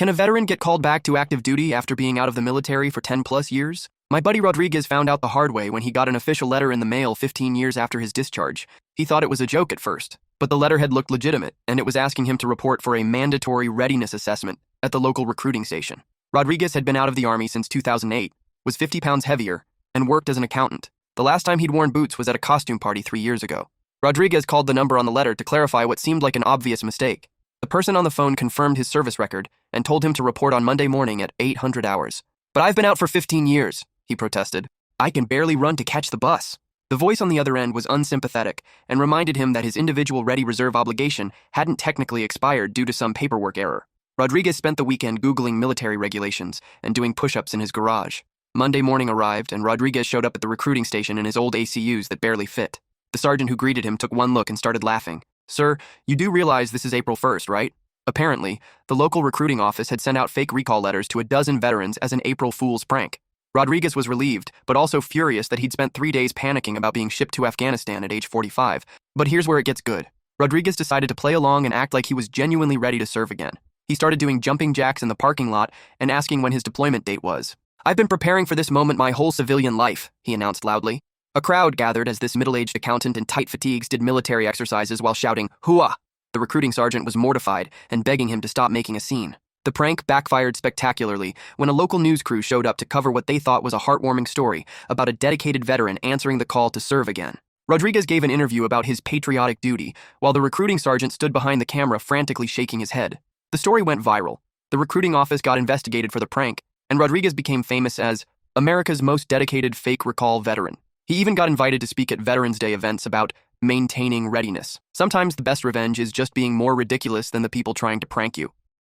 Can a veteran get called back to active duty after being out of the military for 10 plus years? My buddy Rodriguez found out the hard way when he got an official letter in the mail 15 years after his discharge. He thought it was a joke at first, but the letterhead looked legitimate, and it was asking him to report for a mandatory readiness assessment at the local recruiting station. Rodriguez had been out of the Army since 2008, was 50 pounds heavier, and worked as an accountant. The last time he'd worn boots was at a costume party 3 years ago. Rodriguez called the number on the letter to clarify what seemed like an obvious mistake. The person on the phone confirmed his service record and told him to report on Monday morning at 800 hours. "But I've been out for 15 years, he protested. "I can barely run to catch the bus." The voice on the other end was unsympathetic and reminded him that his individual Ready Reserve obligation hadn't technically expired due to some paperwork error. Rodriguez spent the weekend Googling military regulations and doing push-ups in his garage. Monday morning arrived, and Rodriguez showed up at the recruiting station in his old ACUs that barely fit. The sergeant who greeted him took one look and started laughing. "Sir, you do realize this is April 1st, right?" Apparently, the local recruiting office had sent out fake recall letters to a dozen veterans as an April Fool's prank. Rodriguez was relieved, but also furious that he'd spent 3 days panicking about being shipped to Afghanistan at age 45. But here's where it gets good. Rodriguez decided to play along and act like he was genuinely ready to serve again. He started doing jumping jacks in the parking lot and asking when his deployment date was. "I've been preparing for this moment my whole civilian life," he announced loudly. A crowd gathered as this middle-aged accountant in tight fatigues did military exercises while shouting, "Hooah!" The recruiting sergeant was mortified and begging him to stop making a scene. The prank backfired spectacularly when a local news crew showed up to cover what they thought was a heartwarming story about a dedicated veteran answering the call to serve again. Rodriguez gave an interview about his patriotic duty, while the recruiting sergeant stood behind the camera frantically shaking his head. The story went viral. The recruiting office got investigated for the prank, and Rodriguez became famous as America's most dedicated fake recall veteran. He even got invited to speak at Veterans Day events about maintaining readiness. Sometimes the best revenge is just being more ridiculous than the people trying to prank you.